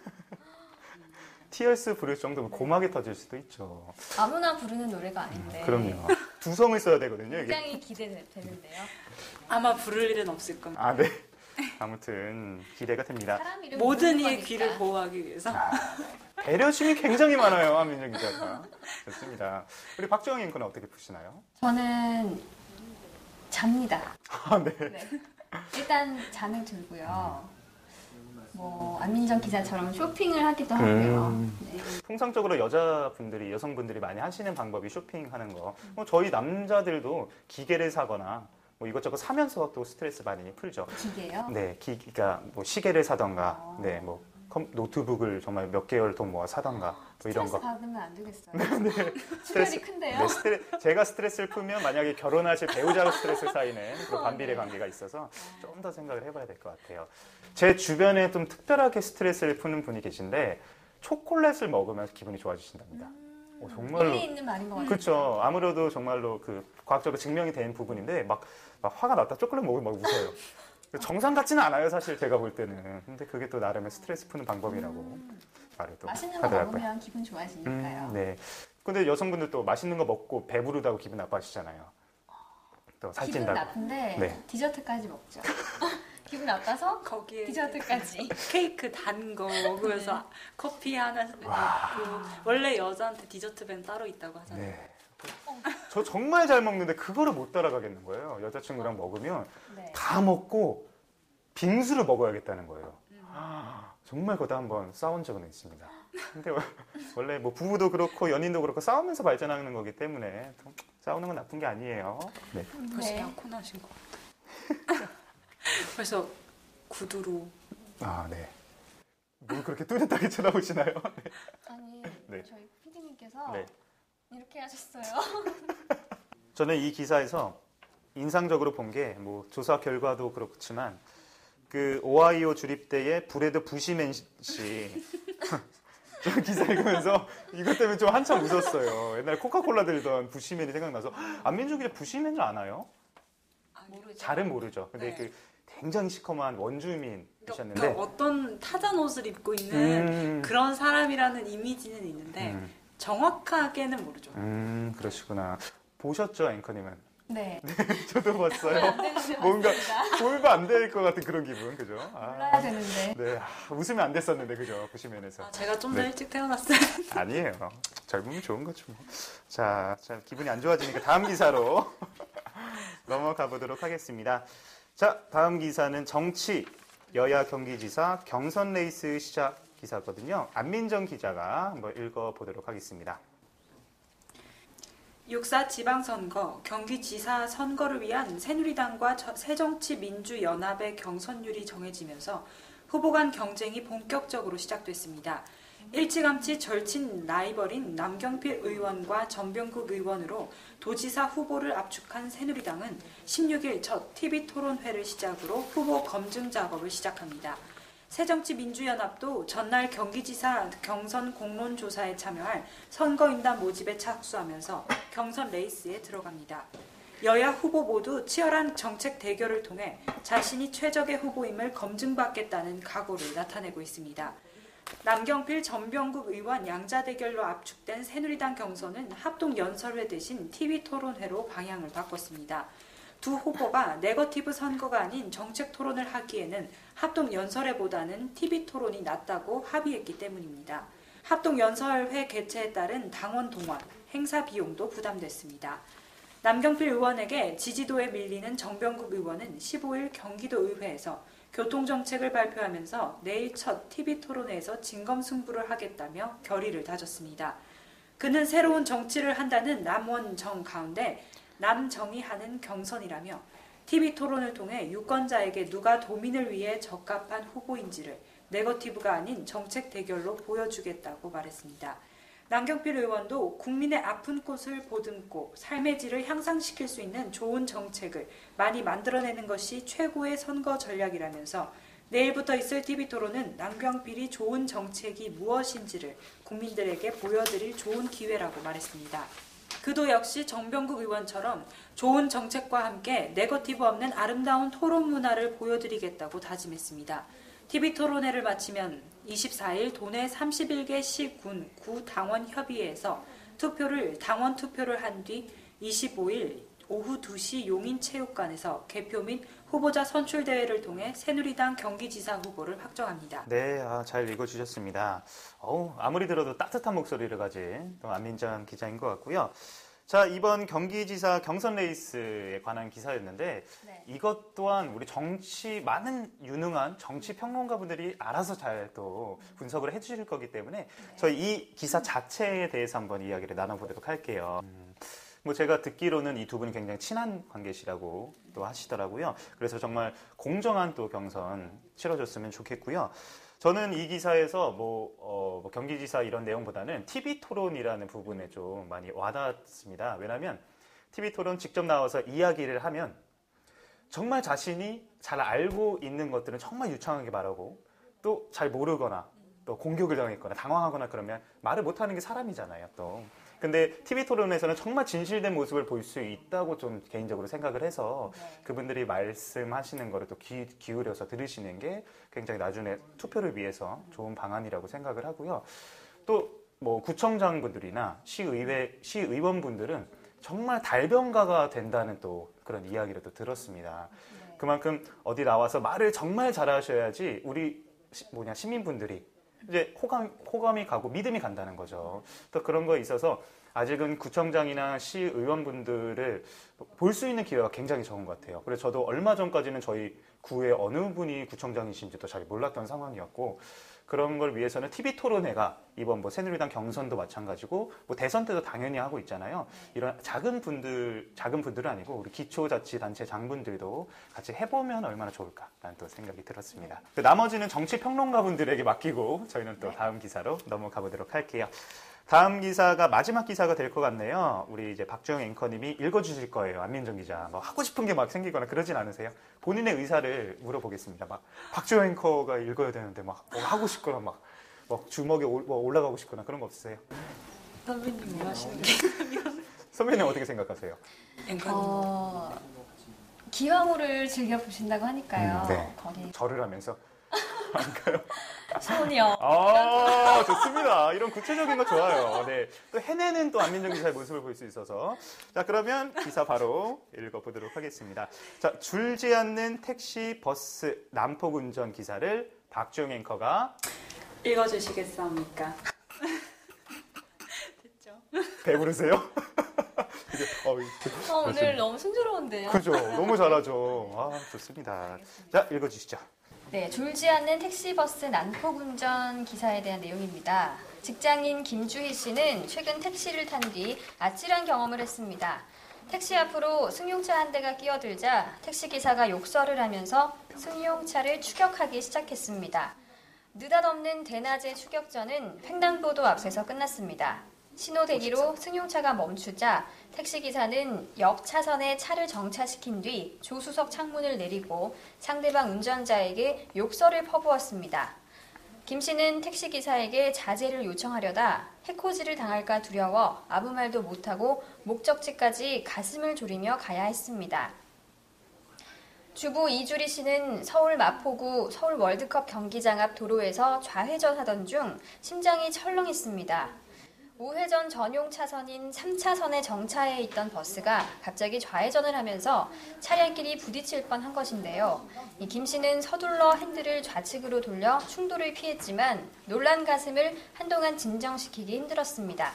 티얼스 부를 정도면 고막이 터질 수도 있죠. 아무나 부르는 노래가 아닌데. 그럼요. 두성을 써야 되거든요. 이게. 굉장히 기대되는데요. 아마 부를 일은 없을 겁니다. 네. 아무튼 기대가 됩니다. 사람 이름 모든 부르는 이의 거니까. 귀를 보호하기 위해서. 배려심이 굉장히 많아요, 안민정 기자가. 좋습니다. 우리 박정희 앵커는 어떻게 푸시나요? 저는 잡니다. 네. 네. 일단 잠을 들고요. 뭐 안민정 기자처럼 쇼핑을 하기도 하고요. 네. 통상적으로 여성분들이 많이 하시는 방법이 쇼핑하는 거. 저희 남자들도 기계를 사거나 뭐 이것저것 사면서 또 스트레스 많이 풀죠. 기계요? 네, 기기가 뭐 시계를 사던가, 네, 뭐 노트북을 정말 몇 개월 돈 모아 사던가, 뭐 이런 스트레스 거. 받으면 안 되겠어요. 출혈이 큰데요. 네, 제가 스트레스를 풀면 만약에 결혼하실 배우자가 스트레스 쌓이는 그런 반비례 관계가 있어서 좀 더 생각을 해봐야 될 것 같아요. 제 주변에 좀 특별하게 스트레스를 푸는 분이 계신데 초콜릿을 먹으면 기분이 좋아지신답니다. 정말로. 일리 있는 말인 것 같아요. 그렇죠. 아무래도 정말로 그 과학적으로 증명이 된 부분인데 막 화가 났다 초콜릿 먹으면 막 웃어요. 정상 같지는 않아요, 사실 제가 볼 때는. 근데 그게 또 나름의 스트레스 푸는 방법이라고 말을 또 맛있는 거 하더라고요. 먹으면 기분 좋아지니까요. 네. 근데 여성분들 또 맛있는 거 먹고 배부르다고 기분 나빠하시잖아요. 또 기분 살찐다고. 나쁜데 네. 디저트까지 먹죠. 기분 나빠서 거기에 디저트까지. 케이크 단 거 먹으면서 커피 하나 먹고 원래 여자한테 디저트 밴 따로 있다고 하잖아요. 네. 저 정말 잘 먹는데 그거를 못 따라가겠는 거예요. 여자친구랑 먹으면 네. 다 먹고 빙수를 먹어야겠다는 거예요. 정말 그러다 한번 싸운 적은 있습니다. 근데 원래 뭐 부부도 그렇고 연인도 그렇고 싸우면서 발전하는 거기 때문에 싸우는 건 나쁜 게 아니에요. 네. 벌써 네. 약혼하신 것 같아요. 벌써 구두로. 네. 뭘 그렇게 뚜렷하게 쳐다보시나요? 네. 아니 네. 저희 PD님께서 네. 이렇게 하셨어요. 저는 이 기사에서 인상적으로 본 게 뭐 조사 결과도 그렇지만 그 오하이오 주립대의 브래드 부시맨 씨 저 기사 읽으면서 이것 때문에 좀 한참 웃었어요. 옛날 코카콜라 들던 부시맨이 생각나서 안민정 기자 부시맨을 아나요? 모르죠. 잘은 모르죠. 근데 네. 그 굉장히 시커먼 원주민이셨는데 그러니까 어떤 타잔 옷을 입고 있는 그런 사람이라는 이미지는 있는데 정확하게는 모르죠. 그러시구나. 보셨죠, 앵커님은? 네. 저도 봤어요. 안 되는데 뭔가 맞습니다. 보면 안 될 것 같은 그런 기분, 그죠? 몰라야 되는데. 네, 웃으면 안 됐었는데, 그죠? 부시면에서. 제가 좀 더 네. 일찍 태어났어요. 아니에요. 젊으면 좋은 거죠. 뭐. 자, 기분이 안 좋아지니까 다음 기사로 넘어가 보도록 하겠습니다. 자, 다음 기사는 정치, 여야 경기지사 경선 레이스 시작 기사거든요. 안민정 기자가 한번 읽어보도록 하겠습니다. 6.4 지방선거, 경기지사 선거를 위한 새누리당과 새정치민주연합의 경선률이 정해지면서 후보 간 경쟁이 본격적으로 시작됐습니다. 일찌감치 절친 라이벌인 남경필 의원과 전병국 의원으로 도지사 후보를 압축한 새누리당은 16일 첫 TV토론회를 시작으로 후보 검증 작업을 시작합니다. 새정치민주연합도 전날 경기지사 경선 공론조사에 참여할 선거인단 모집에 착수하면서 경선 레이스에 들어갑니다. 여야 후보 모두 치열한 정책 대결을 통해 자신이 최적의 후보임을 검증받겠다는 각오를 나타내고 있습니다. 남경필, 전병국 의원 양자 대결로 압축된 새누리당 경선은 합동 연설회 대신 TV토론회로 방향을 바꿨습니다. 두 후보가 네거티브 선거가 아닌 정책 토론을 하기에는 합동 연설회보다는 TV 토론이 낫다고 합의했기 때문입니다. 합동 연설회 개최에 따른 당원 동원, 행사 비용도 부담됐습니다. 남경필 의원에게 지지도에 밀리는 전병국 의원은 15일 경기도의회에서 교통정책을 발표하면서 내일 첫 TV토론회에서 진검승부를 하겠다며 결의를 다졌습니다. 그는 새로운 정치를 한다는 남원정 가운데 남정이 하는 경선이라며 TV토론을 통해 유권자에게 누가 도민을 위해 적합한 후보인지를 네거티브가 아닌 정책 대결로 보여주겠다고 말했습니다. 남경필 의원도 국민의 아픈 곳을 보듬고 삶의 질을 향상시킬 수 있는 좋은 정책을 많이 만들어내는 것이 최고의 선거 전략이라면서 내일부터 있을 TV토론은 남경필이 좋은 정책이 무엇인지를 국민들에게 보여드릴 좋은 기회라고 말했습니다. 그도 역시 전병국 의원처럼 좋은 정책과 함께 네거티브 없는 아름다운 토론 문화를 보여드리겠다고 다짐했습니다. TV토론회를 마치면 24일 도내 31개 시, 군, 구 당원협의회에서 당원 투표를 한 뒤 25일 오후 2시 용인체육관에서 개표 및 후보자 선출대회를 통해 새누리당 경기지사 후보를 확정합니다. 네, 잘 읽어주셨습니다. 아무리 들어도 따뜻한 목소리를 가진 또 안민정 기자인 것 같고요. 자, 이번 경기지사 경선 레이스에 관한 기사였는데 네. 이것 또한 우리 많은 유능한 정치 평론가분들이 알아서 잘 또 분석을 해주실 거기 때문에 저희 이 기사 자체에 대해서 한번 이야기를 나눠보도록 할게요. 제가 듣기로는 이 두 분이 굉장히 친한 관계시라고 또 하시더라고요. 그래서 정말 공정한 또 경선 치러졌으면 좋겠고요. 저는 이 기사에서 경기지사 이런 내용보다는 TV 토론이라는 부분에 좀 많이 와닿습니다. 왜냐하면 TV 토론 직접 나와서 이야기를 하면 정말 자신이 잘 알고 있는 것들은 정말 유창하게 말하고 또 잘 모르거나 또 공격을 당했거나 당황하거나 그러면 말을 못하는 게 사람이잖아요. 또. 근데 TV 토론에서는 정말 진실된 모습을 볼 수 있다고 좀 개인적으로 생각을 해서 그분들이 말씀하시는 거를 또 기울여서 들으시는 게 굉장히 나중에 투표를 위해서 좋은 방안이라고 생각을 하고요. 또 구청장분들이나 시의원분들은 정말 달변가가 된다는 또 그런 이야기를 또 들었습니다. 그만큼 어디 나와서 말을 정말 잘하셔야지 우리 시민분들이 이제 호감이 가고 믿음이 간다는 거죠. 또 그런 거에 있어서 아직은 구청장이나 시의원분들을 볼 수 있는 기회가 굉장히 적은 것 같아요. 그래서 저도 얼마 전까지는 저희 구에 어느 분이 구청장이신지도 잘 몰랐던 상황이었고 그런 걸 위해서는 TV 토론회가 이번 새누리당 경선도 마찬가지고 대선 때도 당연히 하고 있잖아요. 이런 작은 분들은 아니고 우리 기초자치단체 장분들도 같이 해보면 얼마나 좋을까라는 또 생각이 들었습니다. 나머지는 정치 평론가분들에게 맡기고 저희는 또 다음 기사로 넘어가 보도록 할게요. 다음 기사가 마지막 기사가 될 것 같네요. 우리 이제 박주영 앵커님이 읽어주실 거예요. 안민정 기자. 하고 싶은 게 막 생기거나 그러진 않으세요? 본인의 의사를 물어보겠습니다. 박주영 앵커가 읽어야 되는데 하고 싶거나 주먹에 올라가고 싶거나 그런 거 없으세요? 선배님 뭐 하시는 게? 선배님 어떻게 생각하세요? 앵커님. 기왕후를 즐겨보신다고 하니까요. 네. 거기 절을 하면서 아닌가요? 소녀. 좋습니다. 이런 구체적인 거 좋아요. 네. 또 해내는 또 안민정 기자의 모습을 볼 수 있어서. 자, 그러면 기사 바로 읽어보도록 하겠습니다. 자, 줄지 않는 택시, 버스, 난폭 운전 기사를 박주영 앵커가 읽어주시겠습니까? 됐죠? 배부르세요? 오늘 너무 순조로운데요. 그죠. 너무 잘하죠. 좋습니다. 자, 읽어주시죠. 네, 졸지 않는 택시버스 난폭 운전 기사에 대한 내용입니다. 직장인 김주희 씨는 최근 택시를 탄 뒤 아찔한 경험을 했습니다. 택시 앞으로 승용차 한 대가 끼어들자 택시기사가 욕설을 하면서 승용차를 추격하기 시작했습니다. 느닷없는 대낮의 추격전은 횡단보도 앞에서 끝났습니다. 신호대기로 승용차가 멈추자 택시기사는 옆 차선에 차를 정차시킨 뒤 조수석 창문을 내리고 상대방 운전자에게 욕설을 퍼부었습니다. 김 씨는 택시기사에게 자제를 요청하려다 해코지를 당할까 두려워 아무 말도 못하고 목적지까지 가슴을 졸이며 가야 했습니다. 주부 이주리 씨는 서울 마포구 서울 월드컵 경기장 앞 도로에서 좌회전하던 중 심장이 철렁했습니다. 우회전 전용 차선인 3차선에 정차해 있던 버스가 갑자기 좌회전을 하면서 차량끼리 부딪힐 뻔한 것인데요. 김 씨는 서둘러 핸들을 좌측으로 돌려 충돌을 피했지만 놀란 가슴을 한동안 진정시키기 힘들었습니다.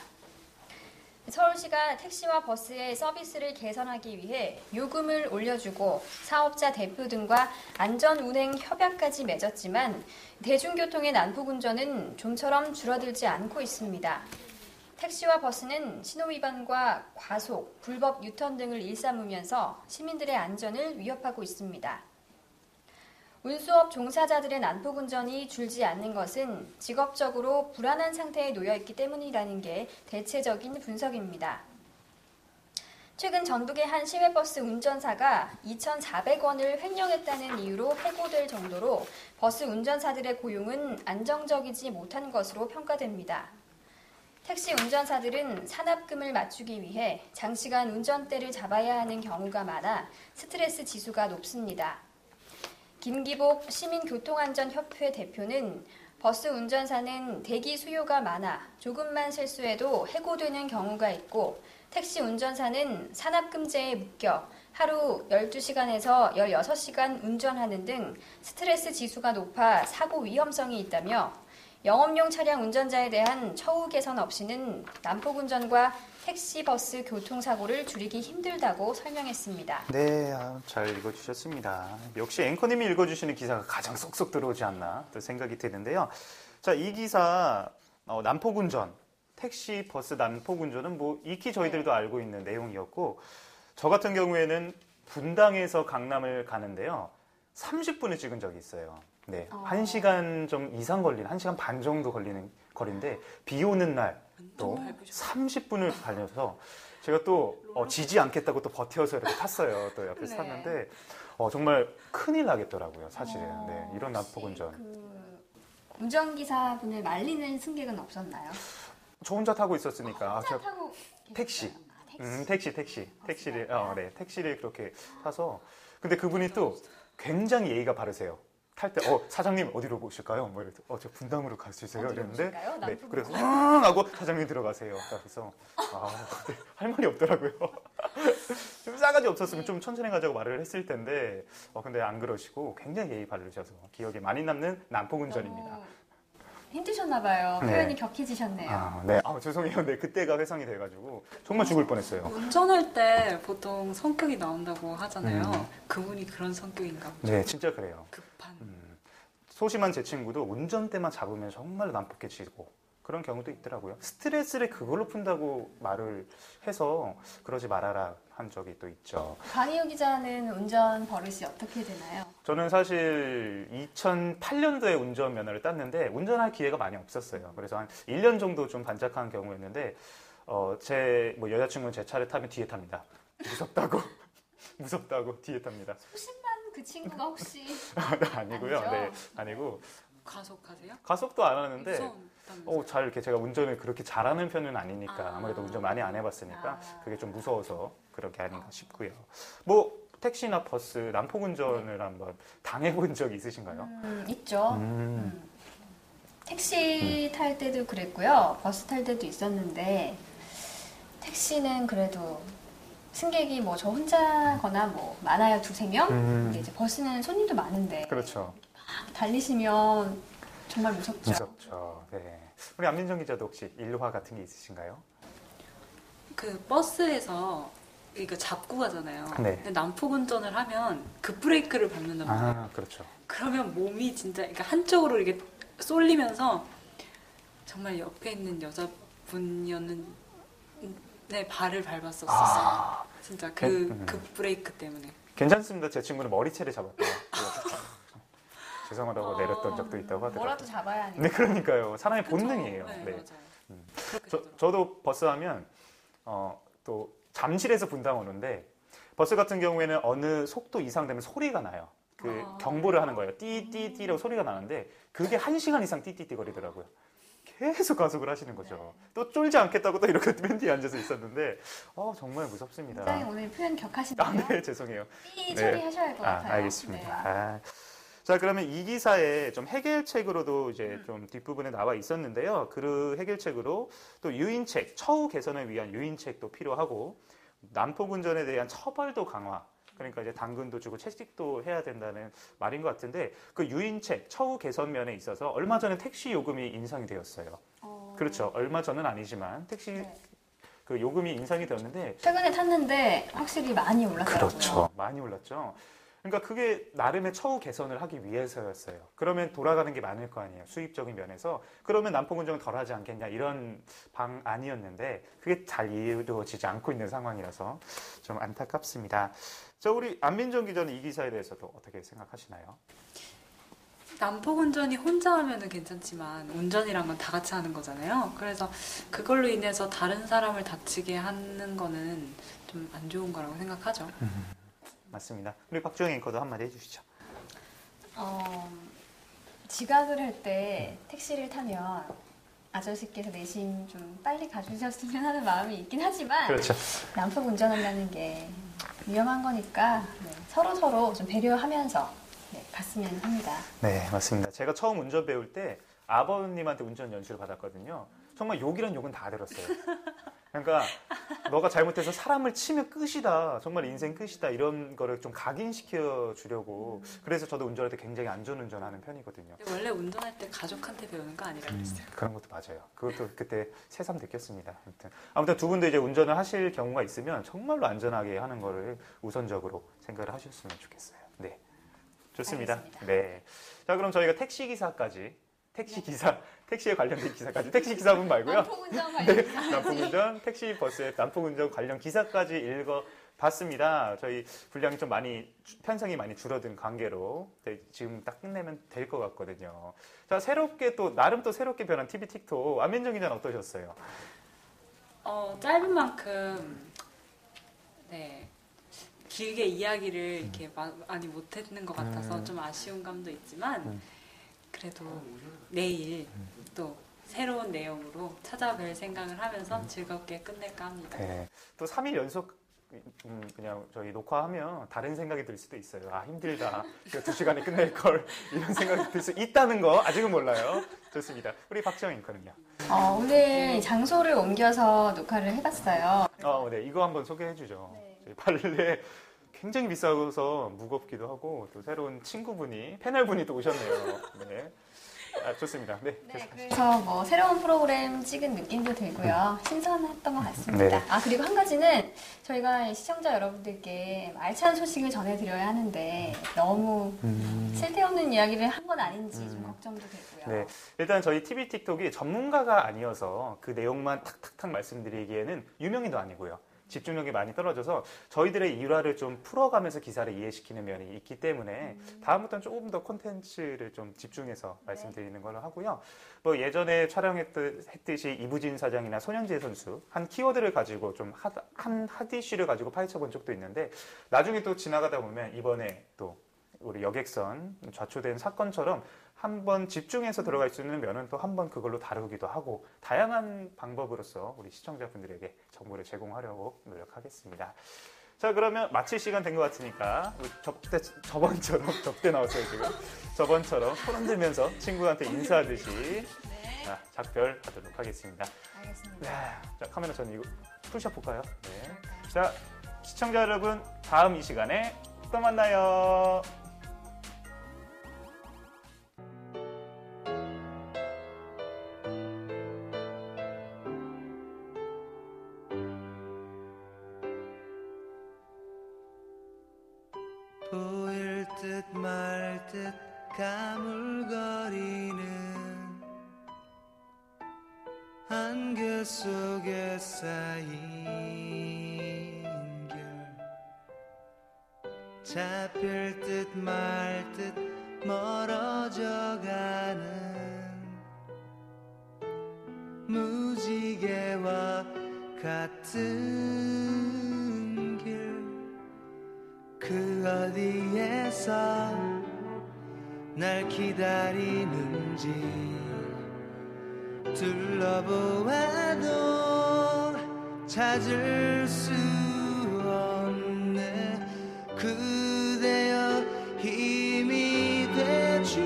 서울시가 택시와 버스의 서비스를 개선하기 위해 요금을 올려주고 사업자 대표 등과 안전운행 협약까지 맺었지만 대중교통의 난폭운전은 좀처럼 줄어들지 않고 있습니다. 택시와 버스는 신호위반과 과속, 불법 유턴 등을 일삼으면서 시민들의 안전을 위협하고 있습니다. 운수업 종사자들의 난폭운전이 줄지 않는 것은 직업적으로 불안한 상태에 놓여 있기 때문이라는 게 대체적인 분석입니다. 최근 전북의 한 시외버스 운전사가 2,400원을 횡령했다는 이유로 해고될 정도로 버스 운전사들의 고용은 안정적이지 못한 것으로 평가됩니다. 택시 운전사들은 산업금을 맞추기 위해 장시간 운전대를 잡아야 하는 경우가 많아 스트레스 지수가 높습니다. 김기복 시민교통안전협회 대표는 버스 운전사는 대기 수요가 많아 조금만 실수해도 해고되는 경우가 있고 택시 운전사는 산업금제에 묶여 하루 12시간에서 16시간 운전하는 등 스트레스 지수가 높아 사고 위험성이 있다며 영업용 차량 운전자에 대한 처우 개선 없이는 난폭운전과 택시, 버스 교통사고를 줄이기 힘들다고 설명했습니다. 네, 잘 읽어주셨습니다. 역시 앵커님이 읽어주시는 기사가 가장 쏙쏙 들어오지 않나 또 생각이 드는데요. 자, 이 기사 난폭운전, 택시, 버스 난폭운전은 뭐 익히 저희들도 알고 있는 내용이었고 저 같은 경우에는 분당에서 강남을 가는데요. 30분을 찍은 적이 있어요. 네, 1시간 좀 이상 걸리는, 1시간 반 정도 걸리는 거리인데 비 오는 날 또 30분을 달려서 제가 또 지지 않겠다고 또 버텨서 이렇게 탔어요. 또 옆에서 탔는데 정말 큰일 나겠더라고요. 사실은. 네, 이런 난폭운전. 운전기사분을 말리는 승객은 없었나요? 저 혼자 타고 있었으니까. 혼자 타고 택시. 택시. 택시를 택시를 그렇게 타서. 근데 그분이 또 굉장히 예의가 바르세요. 탈 때, 사장님 어디로 보실까요? 뭐 이래서, 저 분당으로 갈 수 있어요? 이랬는데, 네, 그래서, 하고 사장님 들어가세요. 그래서, 네, 할 말이 없더라고요. 좀 싸가지 없었으면 좀 천천히 가자고 말을 했을 텐데, 근데 안 그러시고 굉장히 예의 바르셔서 기억에 많이 남는 난폭운전입니다. 힘드셨나봐요. 표현이 격해지셨네요. 네. 죄송해요. 네, 그때가 회상이 돼가지고 정말 죽을 뻔했어요. 운전할 때 보통 성격이 나온다고 하잖아요. 그분이 그런 성격인가 보죠. 네, 진짜 그래요. 급한. 소심한 제 친구도 운전대만 잡으면 정말 난폭해지고 그런 경우도 있더라고요. 스트레스를 그걸로 푼다고 말을 해서 그러지 말아라 한 적이 또 있죠. 강희우 기자는 운전 버릇이 어떻게 되나요? 저는 사실 2008년도에 운전면허를 땄는데 운전할 기회가 많이 없었어요. 그래서 한 1년 정도 좀 반짝한 경우였는데 제 여자친구는 제 차를 타면 뒤에 탑니다. 무섭다고 뒤에 탑니다. 소심한 그 친구가 혹시 아니고요. 아니죠? 네, 아니고 과속하세요? 가속도 안 하는데 무서운다면서요? 잘 이렇게 제가 운전을 그렇게 잘하는 편은 아니니까 아무래도 운전 많이 안 해봤으니까 그게 좀 무서워서 그렇게 아닌가 싶고요. 뭐 택시나 버스 난폭운전을 한번 당해본 적 있으신가요? 있죠. 택시 탈 때도 그랬고요. 버스 탈 때도 있었는데 택시는 그래도 승객이 저 혼자거나 많아야 2-3명? 근데 이제 버스는 손님도 많은데 그렇죠. 막 달리시면 정말 무섭죠. 무섭죠. 네. 우리 안민정 기자도 혹시 일화 같은 게 있으신가요? 그 버스에서 이거 잡고 가잖아요. 네. 근데 난폭운전을 하면 급브레이크를 밟는단 말이에요. 그렇죠. 그러면 몸이 진짜 그러니까 한쪽으로 이렇게 쏠리면서 정말 옆에 있는 여자분이었는 발을 밟았었어요. 진짜 그 급브레이크 때문에. 괜찮습니다. 제 친구는 머리채를 잡았대요. 죄송하다고 내렸던 적도 있다고 하더라고요. 뭐라도 잡아야 하니까. 네, 그러니까요. 사람의 그쵸? 본능이에요. 네, 네. 맞아요. 그렇게 되더라고요. 저도 버스 하면 또 잠실에서 분당 오는데 버스 같은 경우에는 어느 속도 이상 되면 소리가 나요. 그 경보를 하는 거예요. 띠띠띠라고 소리가 나는데 그게 1시간 이상 띠띠띠 거리더라고요. 계속 가속을 하시는 거죠. 또 쫄지 않겠다고 또 이렇게 맨 뒤에 앉아서 있었는데 정말 무섭습니다. 굉장히 오늘 표현 격하신데요. 네, 죄송해요. 삐 처리하셔야 할 것 같아요. 알겠습니다. 네. 자, 그러면 이 기사에 좀 해결책으로도 이제 좀 뒷부분에 나와 있었는데요. 그 해결책으로 또 유인책, 처우 개선을 위한 유인책도 필요하고 난폭 운전에 대한 처벌도 강화. 그러니까 이제 당근도 주고 채찍도 해야 된다는 말인 것 같은데 그 유인책, 처우 개선 면에 있어서 얼마 전에 택시 요금이 인상이 되었어요. 그렇죠. 얼마 전은 아니지만 택시 네. 그 요금이 인상이 되었는데 최근에 탔는데 확실히 많이 올랐더라고요. 그렇죠. 많이 올랐죠. 그러니까 그게 나름의 처우 개선을 하기 위해서였어요. 그러면 돌아가는 게 많을 거 아니에요. 수입적인 면에서. 그러면 난폭 운전을 덜 하지 않겠냐 이런 방안이었는데 그게 잘 이루어지지 않고 있는 상황이라서 좀 안타깝습니다. 자, 우리 안민정 기자는 이 기사에 대해서도 어떻게 생각하시나요? 난폭 운전이 혼자 하면은 괜찮지만 운전이란 건 다 같이 하는 거잖아요. 그래서 그걸로 인해서 다른 사람을 다치게 하는 거는 좀 안 좋은 거라고 생각하죠. 맞습니다. 우리 박주영 앵커도 한마디 해주시죠. 지각을 할 때 택시를 타면 아저씨께서 내심 좀 빨리 가주셨으면 하는 마음이 있긴 하지만 그렇죠. 난폭 운전한다는 게 위험한 거니까 서로 좀 배려하면서 갔으면 합니다. 네, 맞습니다. 제가 처음 운전 배울 때 아버님한테 운전 연수를 받았거든요. 정말 욕이란 욕은 다 들었어요. 그러니까 너가 잘못해서 사람을 치면 끝이다. 정말 인생 끝이다. 이런 거를 좀 각인시켜 주려고. 그래서 저도 운전할 때 굉장히 안전운전하는 편이거든요. 근데 원래 운전할 때 가족한테 배우는 거 아니라 그랬어요. 그런 것도 맞아요. 그것도 그때 새삼 느꼈습니다. 아무튼 두 분도 이제 운전을 하실 경우가 있으면 정말로 안전하게 하는 거를 우선적으로 생각을 하셨으면 좋겠어요. 네. 좋습니다. 알겠습니다. 네. 자, 그럼 저희가 택시에 관련된 기사까지, 택시 기사분 말고요. 난폭 운전 관련 난폭운전, 택시 버스의 난폭운전 관련 기사까지 읽어봤습니다. 저희 분량이 좀 편성이 많이 줄어든 관계로 지금 딱 끝내면 될 것 같거든요. 자, 나름 또 새롭게 변한 TV 틱톡, 안민정 기자는 어떠셨어요? 짧은 만큼 길게 이야기를 이렇게 많이 못했는 것 같아서 좀 아쉬운 감도 있지만 그래도 내일 또 새로운 내용으로 찾아뵐 생각을 하면서 즐겁게 끝낼까 합니다. 네. 또 3일 연속 그냥 저희 녹화하면 다른 생각이 들 수도 있어요. 아, 힘들다. 이거 2시간에 끝낼 걸. 이런 생각이 들 수 있다는 거 아직은 몰라요. 좋습니다. 우리 박지영 앵커는요? 오늘 장소를 옮겨서 녹화를 해봤어요. 네. 이거 한번 소개해 주죠. 네. 저희 발레 굉장히 비싸서 무겁기도 하고 또 새로운 패널분이 또 오셨네요. 네. 좋습니다. 네. 그래서 새로운 프로그램 찍은 느낌도 들고요. 신선했던 것 같습니다. 네. 그리고 한 가지는 저희가 시청자 여러분들께 알찬 소식을 전해드려야 하는데 너무 쓸데없는 이야기를 한 건 아닌지 좀 걱정도 되고요. 네. 일단 저희 TV 틱톡이 전문가가 아니어서 그 내용만 탁탁탁 말씀드리기에는 유명인도 아니고요. 집중력이 많이 떨어져서 저희들의 일화를 좀 풀어가면서 기사를 이해시키는 면이 있기 때문에 다음부터는 조금 더 콘텐츠를 좀 집중해서 말씀드리는 걸로 하고요. 예전에 촬영했듯이 이부진 사장이나 손현재 선수 한 키워드를 가지고 좀 한 핫이슈를 가지고 파헤쳐본 적도 있는데 나중에 또 지나가다 보면 이번에 또 우리 여객선 좌초된 사건처럼 한번 집중해서 들어갈 수 있는 면은 또 한번 그걸로 다루기도 하고 다양한 방법으로서 우리 시청자분들에게 정보를 제공하려고 노력하겠습니다. 자, 그러면 마칠 시간 된 것 같으니까 우리 저번처럼 접대 나왔어요 지금. 저번처럼 손 흔들면서 친구한테 인사하듯이 작별하도록 하겠습니다. 알겠습니다. 자, 카메라 저는 이거 풀샷 볼까요? 네. 자, 시청자 여러분 다음 이 시간에 또 만나요. 보일 듯 말 듯 가물거리는 안개 속에 쌓인 결 잡힐 듯 말 듯 멀어져가는 무지개와 같은 길 그 어디에서 날 기다리는지 둘러보아도 찾을 수 없네 그대여 힘이 되주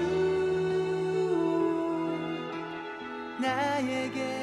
나에게